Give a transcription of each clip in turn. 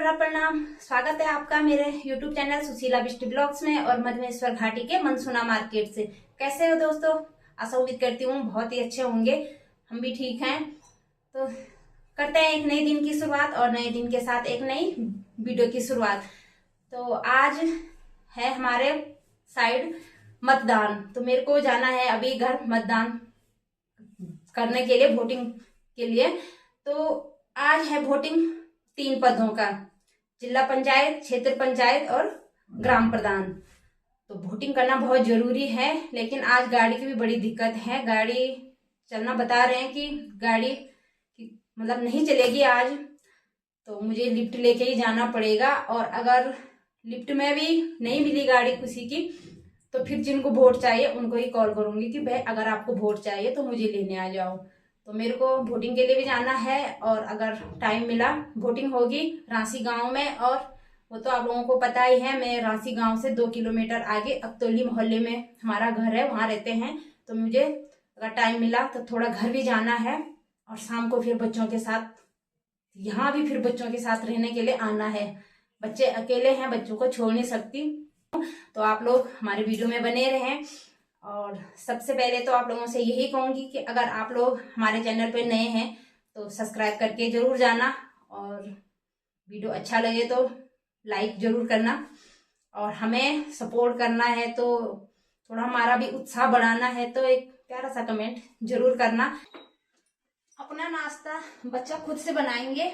नम्र प्रणाम। स्वागत है आपका मेरे YouTube channel Sushila Bisht blogs में और मधमेश्वर घाटी के मनसुना मार्केट से। कैसे हो दोस्तों? आशा उम्मीद करती हूँ बहुत ही अच्छे होंगे। हम भी ठीक हैं। तो करते हैं एक नई दिन की शुरुआत और नए दिन के साथ एक नई वीडियो की शुरुआत। तो आज है हमारे साइड मतदान, तो मेरे को जाना है अभी घर मतदान करने के लिए, वोटिंग के लिए। तो आज है वोटिंग 3 पदों का, जिला पंचायत, क्षेत्र पंचायत और ग्राम प्रधान। तो वोटिंग करना बहुत जरूरी है, लेकिन आज गाड़ी की भी बड़ी दिक्कत है। गाड़ी चलना बता रहे हैं कि गाड़ी मतलब नहीं चलेगी आज, तो मुझे लिफ्ट लेके ही जाना पड़ेगा। और अगर लिफ्ट में भी नहीं मिली गाड़ी किसी की, तो फिर जिनको वोट चाहिए उनको ही कॉल करूंगी कि भाई अगर आपको वोट चाहिए तो मुझे लेने आ जाओ। तो मेरे को वोटिंग के लिए भी जाना है, और अगर टाइम मिला वोटिंग होगी रांसी गांव में। और वो तो आप लोगों को पता ही है, मैं रांसी गांव से 2 किलोमीटर आगे अकतौली मोहल्ले में हमारा घर है, वहां रहते हैं। तो मुझे अगर टाइम मिला तो थोड़ा घर भी जाना है, और शाम को फिर बच्चों के साथ यहाँ भी फिर बच्चों के साथ रहने के लिए आना है। बच्चे अकेले हैं, बच्चों को छोड़ नहीं सकती। तो आप लोग हमारे वीडियो में बने रहें। और सबसे पहले तो आप लोगों से यही कहूंगी कि अगर आप लोग हमारे चैनल पर नए हैं तो सब्सक्राइब करके जरूर जाना, और वीडियो अच्छा लगे तो लाइक जरूर करना, और हमें सपोर्ट करना है तो थोड़ा हमारा भी उत्साह बढ़ाना है तो एक प्यारा सा कमेंट जरूर करना। अपना नाश्ता बच्चा खुद से बनाएंगे।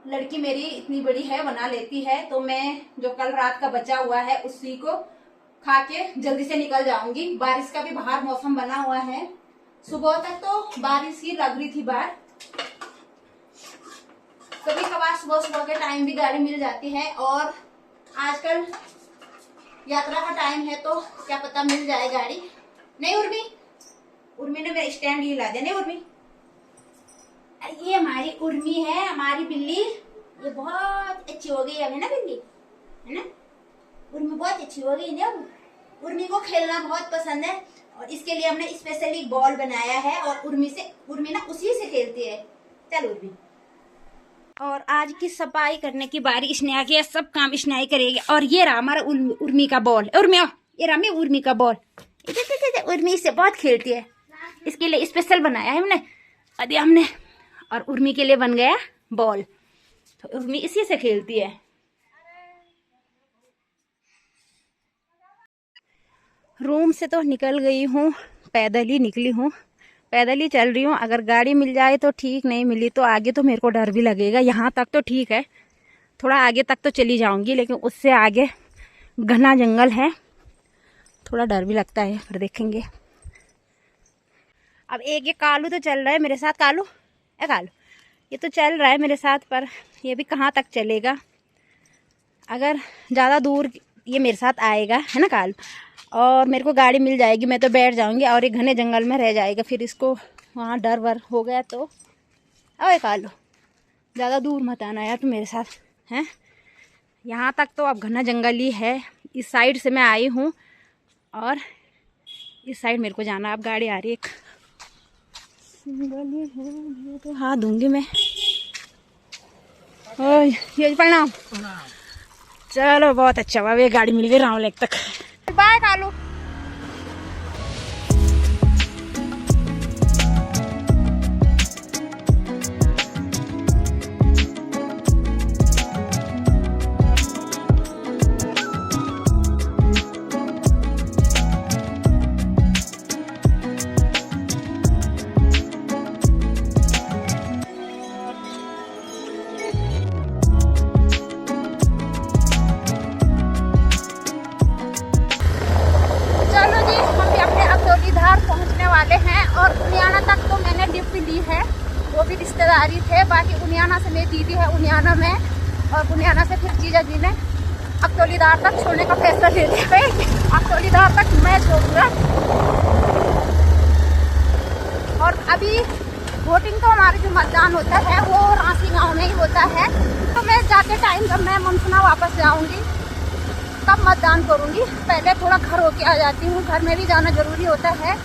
लड़की मेरी इतनी बड़ी है, बना लेती है। तो मैं जो कल रात का बचा हुआ है उसी को खा के जल्दी से निकल जाऊंगी। बारिश का भी बाहर मौसम बना हुआ है। सुबह तक तो बारिश ही लग रही थी बाहर, कभी कभार सुबह के टाइम भी गाड़ी मिल जाती है। और आजकल यात्रा का टाइम है तो क्या पता मिल जाए गाड़ी। नहीं उर्मी ने मेरा स्टैंड ही ला दिया। नहीं उर्मी, ये हमारी उर्मी है, हमारी बिल्ली। ये बहुत अच्छी हो गई है ना बिल्ली, है ना? उर्मी बहुत अच्छी हो गई ना। उर्मी को खेलना बहुत पसंद है, और इसके लिए हमने स्पेशली बॉल बनाया है, और उर्मी ना उसी से खेलती है। चल उर्मी। और आज की सफाई करने की बारी इसने आ गया, सब काम इसने ही करेगी। और ये रहा हमारा उर्मी का बॉल। उर्मी ये रहा उर्मी का बॉल। उर्मी इससे बहुत खेलती है, इसके लिए स्पेशल बनाया है हमने अभी हमने। और उर्मी के लिए बन गया बॉल, तो उर्मी इसी से खेलती है। रूम से तो निकल गई हूँ, पैदल ही निकली हूँ, पैदल ही चल रही हूँ। अगर गाड़ी मिल जाए तो ठीक, नहीं मिली तो आगे तो मेरे को डर भी लगेगा। यहाँ तक तो ठीक है, थोड़ा आगे तक तो चली जाऊंगी, लेकिन उससे आगे घना जंगल है, थोड़ा डर भी लगता है। फिर देखेंगे। अब एक ये कालू तो चल रहा है मेरे साथ। कालू ये तो चल रहा है मेरे साथ, पर ये भी कहाँ तक चलेगा। अगर ज़्यादा दूर ये मेरे साथ आएगा, है ना कालू, और मेरे को गाड़ी मिल जाएगी, मैं तो बैठ जाऊंगी, और ये घने जंगल में रह जाएगा। फिर इसको वहाँ डर वर हो गया तो अरे कालू ज़्यादा दूर मत आना यार, तू मेरे साथ हैं। यहाँ तक तो अब घना जंगल ही है। इस साइड से मैं आई हूँ, और इस साइड मेरे को जाना। अब गाड़ी आ रही है, है तो हाँ दूंगी मैं। ये प्रणाम। चलो बहुत अच्छा हुआ, ये गाड़ी मिल गई राव लेक तक। बाय कालू। और उनियाना तक तो मैंने लिफ्ट ली है, वो भी रिश्तेदारी थे। बाकी उनियाना से मेरी दीदी है उनियाना में, और उनियाना से फिर जीजा जी ने अकतौलीदार तक छोड़ने का फैसला ले लिया। अकतौलीदार तक मैं छोड़ूंगा। और अभी वोटिंग तो हमारे जो मतदान होता है वो रांसी गांव में ही होता है। तो मैं जाके टाइम जब मैं मनसुना वापस जाऊंगी तब मतदान करूंगी। पहले थोड़ा घर होके आ जाती हूँ, घर में भी जाना जरूरी होता है।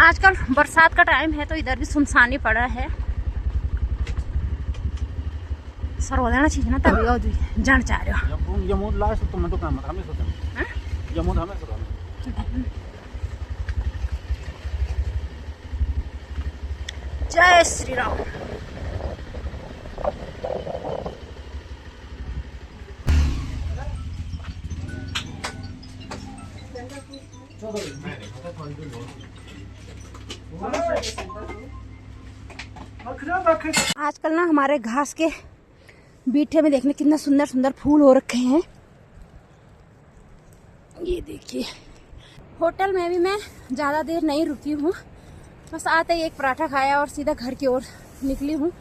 आजकल बरसात का टाइम है तो इधर भी सुनसान ही पड़ा है। सर्वधारण चीज ना तभी और जान चाह रहे हो यमूद लास्ट तो मैं तो काम हमें सोचना यमूद हमें सोचना। जय श्री राम। आजकल ना हमारे घास के बीठे में देखने कितना सुंदर सुंदर फूल हो रखे हैं। ये देखिए। होटल में भी मैं ज़्यादा देर नहीं रुकी हूँ, बस आते ही एक पराठा खाया और सीधा घर की ओर निकली हूँ।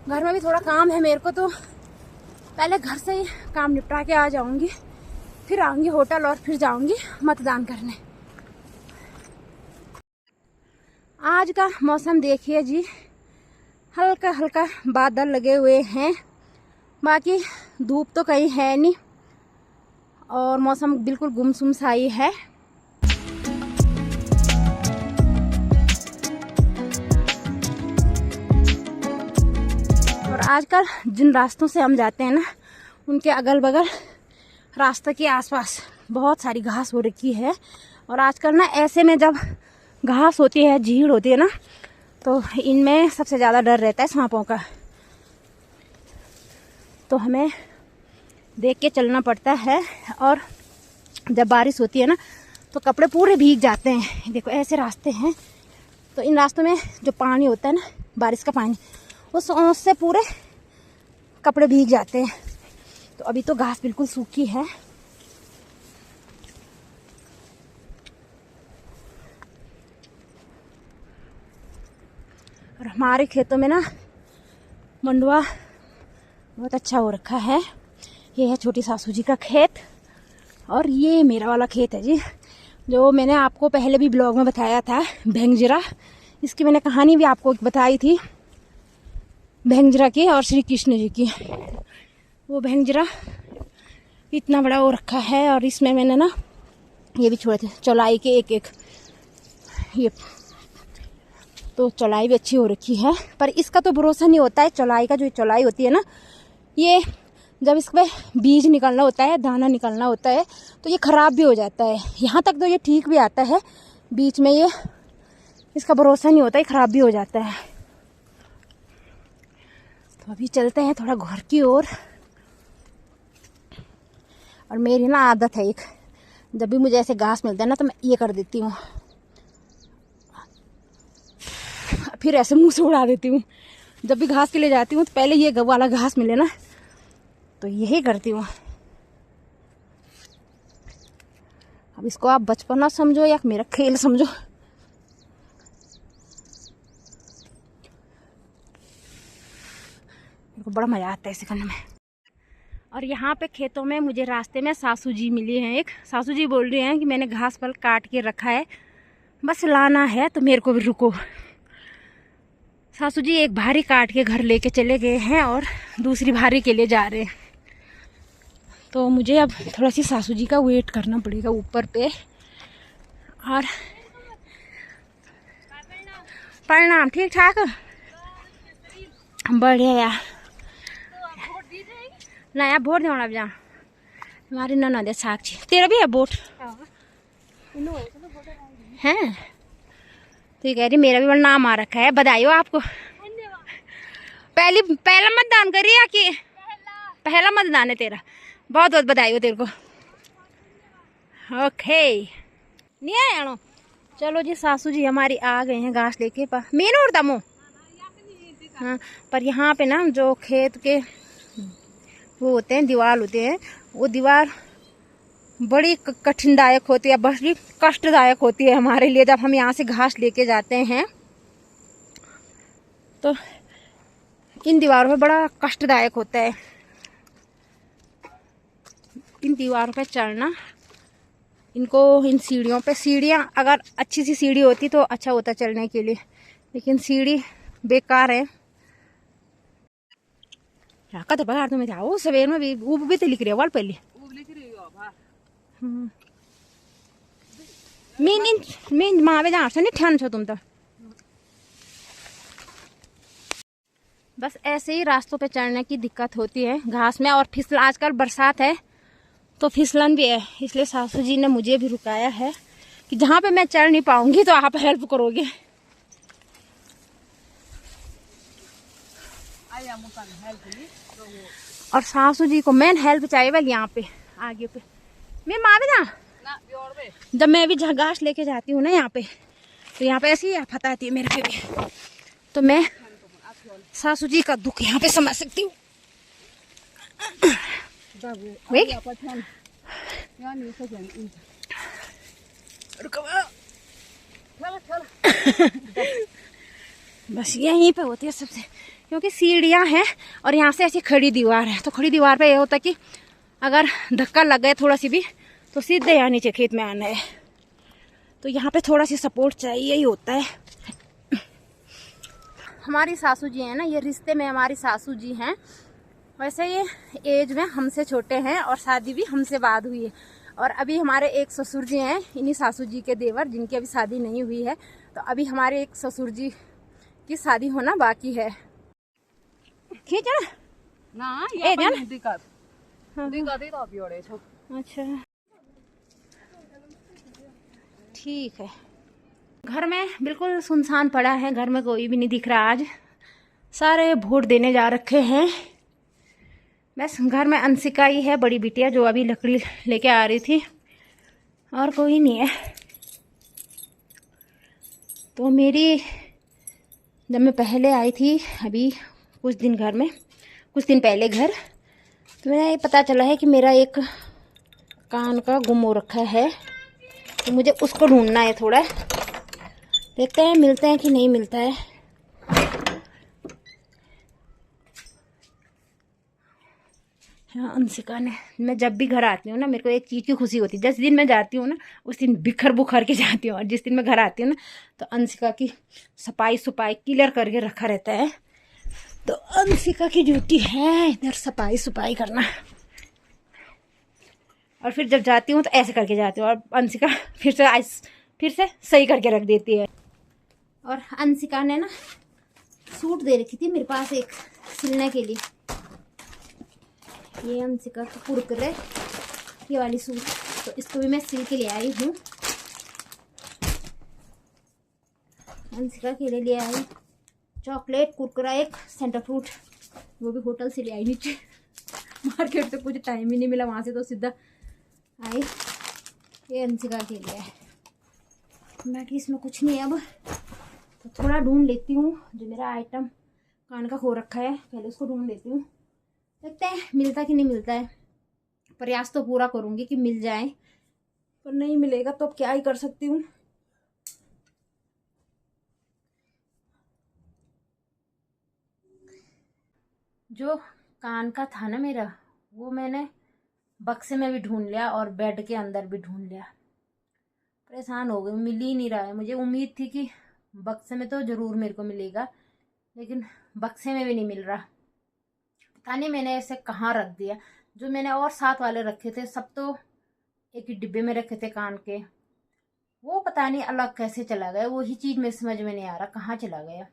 घर में भी थोड़ा काम है मेरे को, तो पहले घर से ही काम निपटा के आ जाऊँगी, फिर आऊँगी होटल और फिर जाऊँगी मतदान करने। आज का मौसम देखिए जी, हल्का हल्का बादल लगे हुए हैं, बाकी धूप तो कहीं है नहीं और मौसम बिल्कुल गुमसुम सा ही है। और आजकल जिन रास्तों से हम जाते हैं ना, उनके अगल बगल रास्ते के आसपास बहुत सारी घास हो रखी है। और आजकल ना ऐसे में जब घास होती है, झील होती है ना, तो इनमें सबसे ज़्यादा डर रहता है सांपों का। तो हमें देख के चलना पड़ता है। और जब बारिश होती है ना तो कपड़े पूरे भीग जाते हैं। देखो ऐसे रास्ते हैं, तो इन रास्तों में जो पानी होता है ना, बारिश का पानी, उससे पूरे कपड़े भीग जाते हैं। तो अभी तो घास बिल्कुल सूखी है। और हमारे खेतों में ना मंडुआ बहुत अच्छा हो रखा है। ये है छोटी सासू जी का खेत और ये मेरा वाला खेत है जी, जो मैंने आपको पहले भी ब्लॉग में बताया था, भेंगजरा। इसकी मैंने कहानी भी आपको बताई थी, भेंगजरा की और श्री कृष्ण जी की। वो भेंगजरा इतना बड़ा हो रखा है और इसमें मैंने ना ये भी छोड़े थे चौलाई के एक एक, ये तो चौलाई भी अच्छी हो रखी है। पर इसका तो भरोसा नहीं होता है। चौलाई का जो चौलाई होती है ना, ये जब इसमें बीज निकलना होता है, दाना निकलना होता है, तो ये ख़राब भी हो जाता है। यहाँ तक तो ये ठीक भी आता है, बीच में ये इसका भरोसा नहीं होता है, ख़राब भी हो जाता है। तो अभी चलते हैं थोड़ा घर की ओर। और मेरी ना आदत है एक, जब भी मुझे ऐसे घास मिलता है ना तो मैं ये कर देती हूँ, फिर ऐसे मुंह से उड़ा देती हूँ। जब भी घास के लिए जाती हूँ तो पहले ये वाला घास मिले ना तो यही करती हूँ। अब इसको आप बचपना समझो या मेरा खेल समझो, मेरे को बड़ा मजा आता है ऐसे करने में। और यहाँ पे खेतों में मुझे रास्ते में सासू जी मिली हैं। एक सासू जी बोल रही हैं कि मैंने घास पल काट के रखा है, बस लाना है तो मेरे को भी रुको। सासू जी एक भारी काट के घर लेके चले गए हैं और दूसरी भारी के लिए जा रहे हैं। तो मुझे अब थोड़ा सी सासू जी का वेट करना पड़ेगा ऊपर पे। और परिणाम ठीक ठाक बढ़िया यार। नया वोट देना जा हमारी ननद है साक्षी, तेरा भी है वोट है? तो ये कह रही मेरा भी बड़ा नाम आ रखा है, बधाई हो आपको। पहला मतदान करिए या कि पहला मतदान है तेरा? बहुत बहुत बधाई हो तेरे को। ओके नहीं आया नो। चलो जी सासू जी हमारी आ गए हैं घास लेके। मेन उड़ता मुँह हाँ। पर यहाँ पे ना जो खेत के वो होते हैं, दीवार होते हैं, वो दीवार बड़ी कठिनदायक होती है, बड़ी कष्टदायक होती है हमारे लिए। जब हम यहाँ से घास लेके जाते हैं तो इन दीवारों पे बड़ा कष्टदायक होता है। इन दीवारों पे चढ़ना, इनको इन सीढ़ियों पे, सीढ़ियाँ अगर अच्छी सी सीढ़ी होती तो अच्छा होता चलने के लिए, लेकिन सीढ़ी बेकार है। कत बाहर तो मैं जाओ सवेर में भी ऊब भी तो लिख रही है वाल पहले मीन मावे जा नहीं ठान छो तुम तो बस ऐसे ही रास्तों पे चढ़ने की दिक्कत होती है घास में, और फिसल, आजकल बरसात है तो फिसलन भी है, इसलिए सासू जी ने मुझे भी रुकाया है कि जहाँ पे मैं चढ़ नहीं पाऊंगी तो आप हेल्प करोगे। और सासू जी को मेन हेल्प चाहिए वाली यहाँ पे आगे पे। मैं मारे ना जब मैं भी घास लेके जाती हूँ ना यहाँ पे, तो यहाँ पे ऐसी ही आफत आती है मेरे पे भी, तो मैं सासू जी का दुख यहाँ पे समझ सकती हूँ। बस यहीं पे होती है सबसे, क्योंकि सीढ़ियाँ हैं और यहाँ से ऐसी खड़ी दीवार है, तो खड़ी दीवार पे ये होता है कि अगर धक्का लग गया थोड़ा सी भी तो सीधे यहाँ नीचे खेत में आना है, तो यहाँ पे थोड़ा सी सपोर्ट चाहिए ही होता है। हमारी सासू जी हैं ना, ये रिश्ते में हमारी सासू जी हैं, वैसे ये एज में हमसे छोटे हैं और शादी भी हमसे बाद हुई है। और अभी हमारे एक ससुर जी हैं, इन्हीं सासू जी के देवर, जिनकी अभी शादी नहीं हुई है, तो अभी हमारे एक ससुर जी की शादी होना बाकी है। खींचा ना ए जान दिक्कत दिक्कत तो अभी ओड़े छो। अच्छा ठीक है। घर में बिल्कुल सुनसान पड़ा है, घर में कोई भी नहीं दिख रहा आज, सारे वोट देने जा रखे हैं। बस घर में अंशिका ही है, बड़ी बिटिया, जो अभी लकड़ी लेके आ रही थी, और कोई नहीं है। तो मेरी जब मैं पहले आई थी अभी कुछ दिन पहले घर, तो मेरा ये पता चला है कि मेरा एक कान का गुम हो रखा है, तो मुझे उसको ढूंढना है थोड़ा, देखते हैं मिलते हैं कि नहीं मिलता है। हाँ, अंशिका ने, मैं जब भी घर आती हूँ ना मेरे को एक चीज़ की खुशी होती है, जिस दिन मैं जाती हूँ ना उस दिन बिखर बुखर के जाती हूँ, और जिस दिन मैं घर आती हूँ ना तो अंशिका की सफाई क्लियर करके रखा रहता है। तो अंशिका की ड्यूटी है इधर सफाई करना, और फिर जब जाती हूँ तो ऐसे करके जाती हूँ, और अंशिका फिर से सही करके रख देती है। और अंशिका ने ना सूट दे रखी थी मेरे पास एक सिलने के लिए, ये अंशिका का कुरकुरे ये वाली सूट, तो इसको भी मैं सिल के ले आई हूँ। अंशिका के लिए ले आई चॉकलेट कुरकुरा, एक सेंटर फ्रूट, वो भी होटल से ले आई नीचे, मार्केट से कुछ टाइम ही नहीं मिला, वहाँ से तो सीधा आई। ये अंशिका के लिए है, बाकी इसमें कुछ नहीं है। अब तो थोड़ा ढूंढ लेती हूँ, जो मेरा आइटम कान का खो रखा है पहले उसको ढूंढ लेती हूँ, देखते हैं मिलता कि नहीं मिलता है। प्रयास तो पूरा करूँगी कि मिल जाए, पर नहीं मिलेगा तो अब क्या ही कर सकती हूँ। जो कान का था ना मेरा, वो मैंने बक्से में भी ढूंढ लिया और बेड के अंदर भी ढूंढ लिया, परेशान हो गई, मिल ही नहीं रहा है। मुझे उम्मीद थी कि बक्से में तो ज़रूर मेरे को मिलेगा, लेकिन बक्से में भी नहीं मिल रहा। पता नहीं मैंने ऐसे कहाँ रख दिया। जो मैंने और साथ वाले रखे थे सब तो एक ही डिब्बे में रखे थे कान के, वो पता नहीं अलग कैसे चला गया, वही चीज़ मेरे समझ में नहीं आ रहा कहाँ चला गया।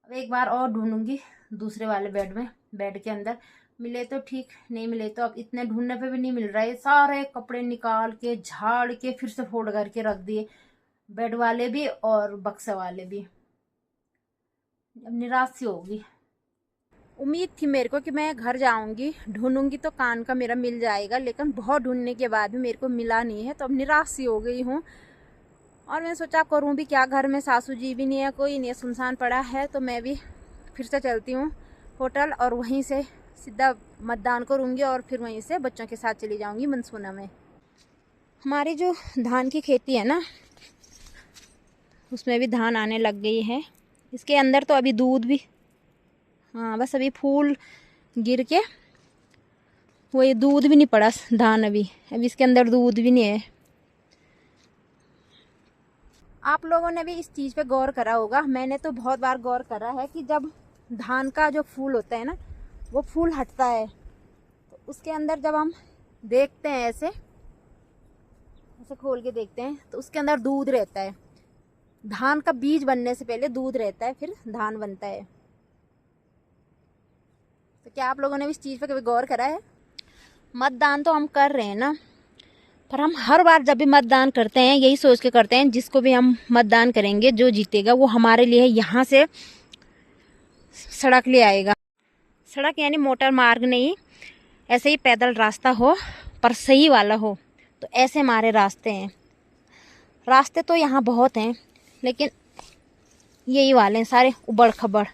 अब एक बार और ढूंढूंगी दूसरे वाले बेड में, बेड के अंदर, मिले तो ठीक, नहीं मिले तो अब इतने ढूंढने पे भी नहीं मिल रहा है। सारे कपड़े निकाल के झाड़ के फिर से फोल्ड करके रख दिए, बेड वाले भी और बक्से वाले भी। अब निराश सी होगी। उम्मीद थी मेरे को कि मैं घर जाऊंगी ढूंढूंगी तो कान का मेरा मिल जाएगा, लेकिन बहुत ढूंढने के बाद भी मेरे को मिला नहीं है, तो अब निराश सी हो गई हूँ। और मैं सोचा करूँ भी क्या, घर में सासू जी भी नहीं है, कोई नहीं है, सुनसान पड़ा है, तो मैं भी फिर से चलती हूँ होटल और वहीं से सीधा मतदान करूँगी और फिर वहीं से बच्चों के साथ चली जाऊँगी मनसूना में। हमारी जो धान की खेती है ना उसमें भी धान आने लग गई है। इसके अंदर तो अभी दूध भी, हाँ बस अभी फूल गिर के वो ये दूध भी नहीं पड़ा धान, अभी इसके अंदर दूध भी नहीं है। आप लोगों ने भी इस चीज़ पे गौर करा होगा, मैंने तो बहुत बार गौर करा है कि जब धान का जो फूल होता है ना वो फूल हटता है तो उसके अंदर जब हम देखते हैं ऐसे खोल के देखते हैं तो उसके अंदर दूध रहता है। धान का बीज बनने से पहले दूध रहता है, फिर धान बनता है। तो क्या आप लोगों ने इस चीज़ पर कभी गौर करा है? मतदान तो हम कर रहे हैं ना, पर हम हर बार जब भी मतदान करते हैं यही सोच के करते हैं जिसको भी हम मतदान करेंगे जो जीतेगा वो हमारे लिए यहाँ से सड़क ले आएगा। सड़क यानी मोटर मार्ग नहीं, ऐसे ही पैदल रास्ता हो पर सही वाला हो। तो ऐसे हमारे रास्ते हैं। रास्ते तो यहाँ बहुत हैं लेकिन यही वाले हैं सारे उबड़ खबड़।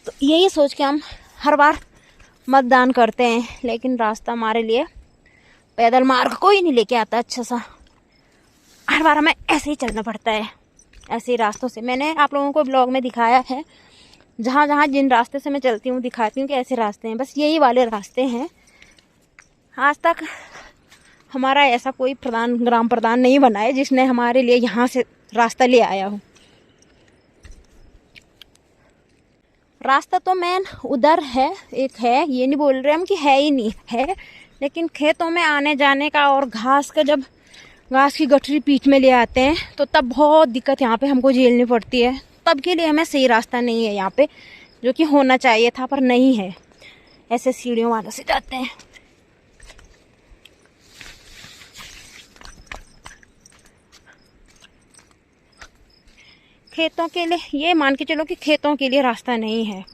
तो यही सोच के हम हर बार मतदान करते हैं, लेकिन रास्ता हमारे लिए पैदल मार्ग कोई नहीं लेके आता अच्छा सा। हर बार हमें ऐसे ही चलना पड़ता है, ऐसे ही रास्तों से। मैंने आप लोगों को ब्लॉग में दिखाया है, जहाँ जहाँ जिन रास्ते से मैं चलती हूँ दिखाती हूँ कि ऐसे रास्ते हैं। बस यही वाले रास्ते हैं। आज तक हमारा ऐसा कोई ग्राम प्रधान नहीं बना है जिसने हमारे लिए यहाँ से रास्ता ले आया हो। रास्ता तो मेन उधर है, एक है, ये नहीं बोल रहे हम कि है ही नहीं है, लेकिन खेतों में आने जाने का और घास की गठरी पीठ में ले आते हैं तो तब बहुत दिक्कत यहाँ पे हमको झेलनी पड़ती है। तब के लिए हमें सही रास्ता नहीं है यहाँ पे, जो कि होना चाहिए था पर नहीं है। ऐसे सीढ़ियों वालों से जाते हैं। खेतों के लिए, ये मान के चलो कि खेतों के लिए रास्ता नहीं है।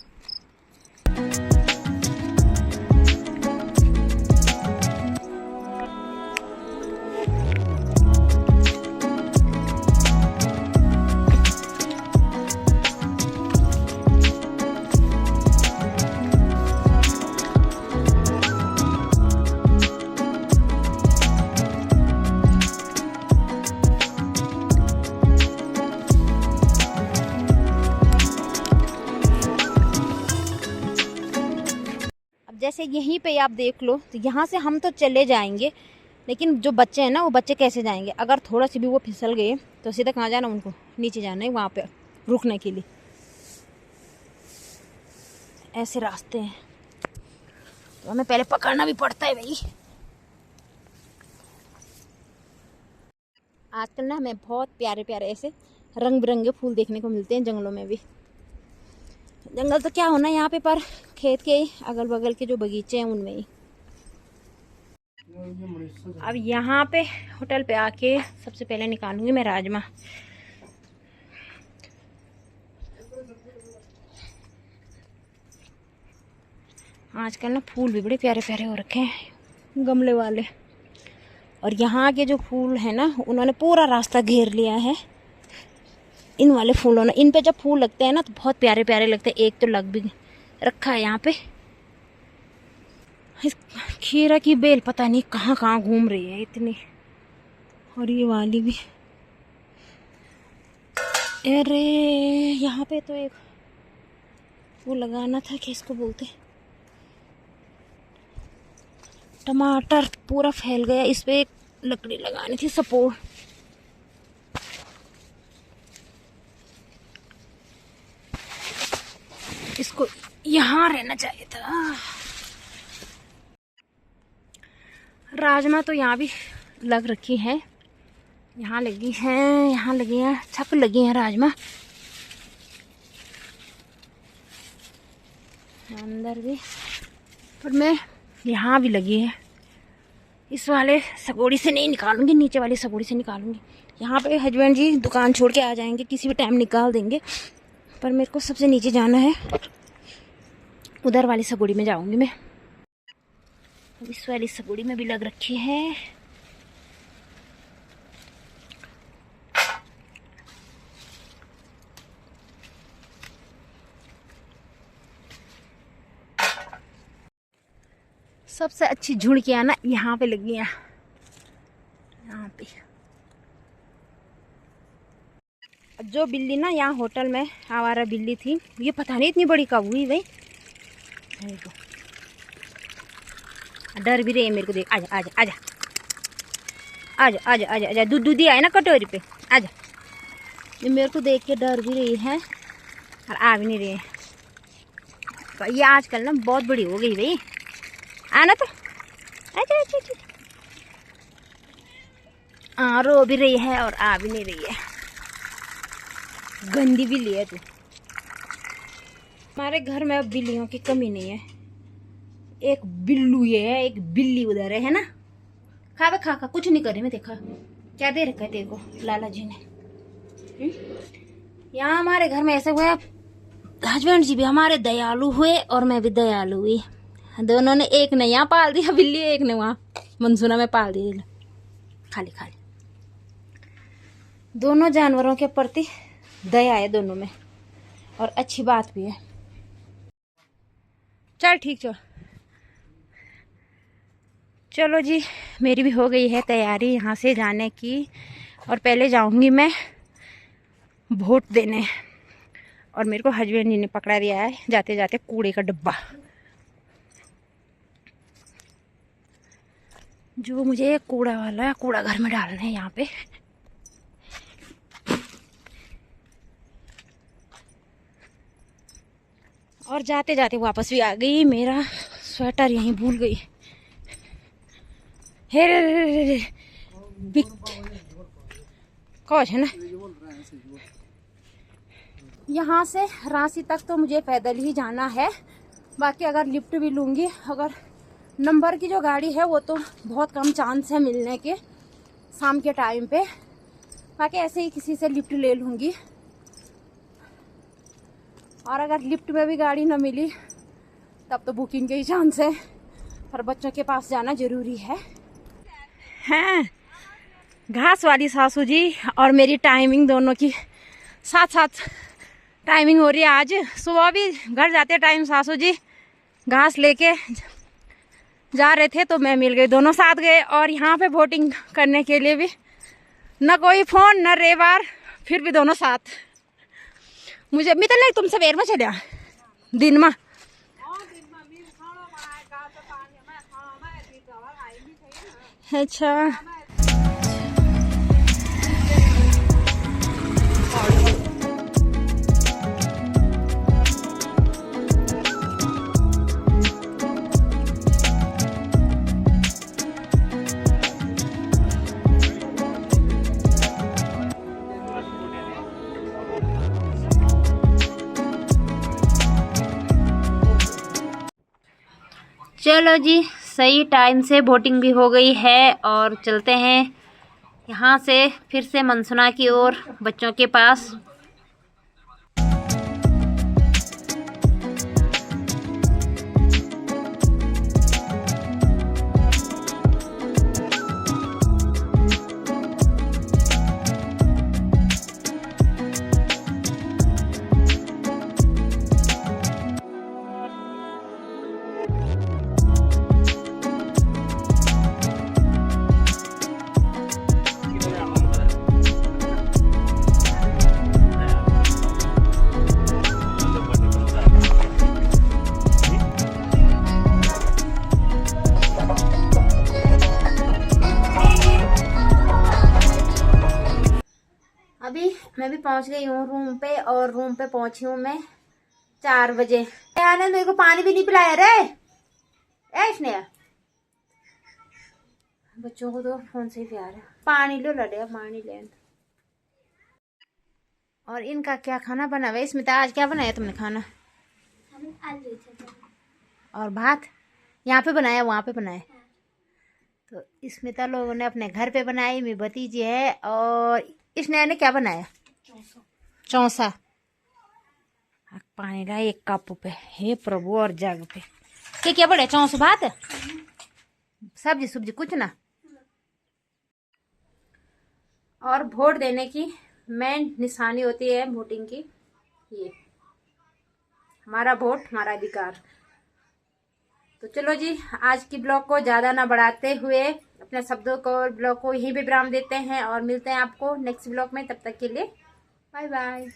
जैसे यहीं पे आप देख लो, तो यहाँ से हम तो चले जाएंगे, लेकिन जो बच्चे हैं ना वो बच्चे कैसे जाएंगे? अगर थोड़ा सी भी वो फिसल गए तो सीधा कहाँ जाना? उनको नीचे जाना है, वहाँ पे रुकने के लिए। ऐसे रास्ते हैं तो हमें पहले पकड़ना भी पड़ता है भाई। आजकल ना हमें बहुत प्यारे प्यारे ऐसे रंग बिरंगे फूल देखने को मिलते हैं जंगलों में भी। जंगल तो क्या होना यहाँ पे, पर खेत के अगल बगल के जो बगीचे हैं उनमें ही। अब यहाँ पे होटल पे आके सबसे पहले निकालूंगी मैं राजमा। आजकल ना फूल भी बड़े प्यारे प्यारे हो रखे हैं, गमले वाले। और यहाँ के जो फूल है ना, उन्होंने पूरा रास्ता घेर लिया है इन वाले फूलों ने। इन पे जब फूल लगते हैं ना तो बहुत प्यारे प्यारे लगते हैं। एक तो लग भी रखा है यहाँ पे। इस खीरा की बेल पता नहीं कहाँ कहाँ घूम रही है इतनी, और ये वाली भी। अरे यहाँ पे तो एक वो लगाना था, कि इसको बोलते टमाटर पूरा फैल गया। इस पे एक लकड़ी लगानी थी, सपोर्ट। इसको यहाँ रहना चाहिए था। राजमा तो यहाँ भी लग रखी है, यहाँ लगी है, यहाँ लगी है, छक लगी है राजमा। अंदर भी, पर मैं यहाँ भी लगी है। इस वाले सगोड़ी से नहीं निकालूंगी, नीचे वाली सगोड़ी से निकालूंगी। यहाँ पे हस्बैंड जी दुकान छोड़ के आ जाएंगे, किसी भी टाइम निकाल देंगे, पर मेरे को सबसे नीचे जाना है। उधर वाली सगोड़ी में जाऊंगी मैं। इस वाली सगोड़ी में भी लग रखी है। सबसे अच्छी झुड़कियां ना यहाँ पे लगी हैं, यहाँ पे। जो बिल्ली ना यहाँ होटल में आवारा बिल्ली थी, ये पता नहीं इतनी बड़ी कब हुई भाई। देखो डर भी रही है मेरे को। देख, आजा आजा आजा आजा आजा आजा आजा, दूध दूधी आए ना कटोरी पे, आजा। ये मेरे को देख के डर भी रही है और आ भी नहीं रही है। ये आजकल ना बहुत बड़ी हो गई भाई। आना तो आजा आजा आजा। हाँ, रो भी रही है और आ भी नहीं रही है। गंदी बिल्ली है तू। हमारे घर में अब बिल्लियों की कमी नहीं है। एक बिल्लू ये है, एक बिल्ली उधर है ना। खा खा खा, कुछ नहीं करे। मैं देखा क्या दे रखा है तेरे को लाला जी ने। यहाँ हमारे घर में ऐसे हुआ, हस्बैंड जी भी हमारे दयालु हुए और मैं भी दयालु हुई। दोनों ने, एक ने यहाँ पाल दिया बिल्ली, एक ने वहाँ मनसूना में पाल दी। खाली खाली दोनों जानवरों के प्रति दया है दोनों में, और अच्छी बात भी है। चल ठीक चल, चलो जी, मेरी भी हो गई है तैयारी यहाँ से जाने की। और पहले जाऊंगी मैं वोट देने, और मेरे को हस्बैंड जी ने पकड़ा दिया है जाते जाते कूड़े का डब्बा, जो मुझे कूड़ा वाला कूड़ा घर में डालना है यहाँ पे। और जाते जाते वापस भी आ गई। मेरा स्वेटर यहीं भूल गई। हे रे कौन है ना। यहाँ से रांची तक तो मुझे पैदल ही जाना है। बाकी अगर लिफ्ट भी लूँगी, अगर नंबर की जो गाड़ी है वो तो बहुत कम चांस है मिलने के शाम के टाइम पे। बाकी ऐसे ही किसी से लिफ्ट ले लूँगी। और अगर लिफ्ट में भी गाड़ी ना मिली तब तो बुकिंग के ही चांस है। पर बच्चों के पास जाना जरूरी है। हैं घास वाली सासू जी और मेरी टाइमिंग दोनों की साथ साथ टाइमिंग हो रही है। आज सुबह भी घर जाते टाइम सासू जी घास लेके जा रहे थे तो मैं मिल गई, दोनों साथ गए। और यहाँ पे वोटिंग करने के लिए भी न कोई फोन न रेवार, फिर भी दोनों साथ। मुझे भी तो नहीं तुम सवेर में चलिया दिन में। अच्छा चलो जी, सही टाइम से वोटिंग भी हो गई है और चलते हैं यहाँ से फिर से मनसुना की ओर बच्चों के पास। अभी मैं भी पहुंच गई हूँ रूम पे, और रूम पे पहुंची हूँ मैं 4 बजे। आनंद मेरे को पानी भी नहीं पिलाया रे। ऐसने बच्चों को तो फोन से ही प्यार है। पानी लो लड़े, पानी ले। और इनका क्या खाना बना हुआ है? स्मिता आज क्या बनाया तुमने खाना? और भात यहाँ पे बनाया वहाँ पे बनाया? तो स्मिता लोगों ने अपने घर पे बनाई, मेरी भतीजी है। और इसने ने क्या बनाया? चौसा। पानी ला 1 कप पे, हे प्रभु, और जग पे क्या बड़े चौस भात, सब्जी सुब्जी कुछ ना। और वोट देने की मेन निशानी होती है वोटिंग की, ये हमारा वोट हमारा अधिकार। तो चलो जी, आज की ब्लॉग को ज़्यादा ना बढ़ाते हुए अपने शब्दों को और ब्लॉग को यहीं पे विराम देते हैं और मिलते हैं आपको नेक्स्ट ब्लॉग में। तब तक के लिए बाय बाय।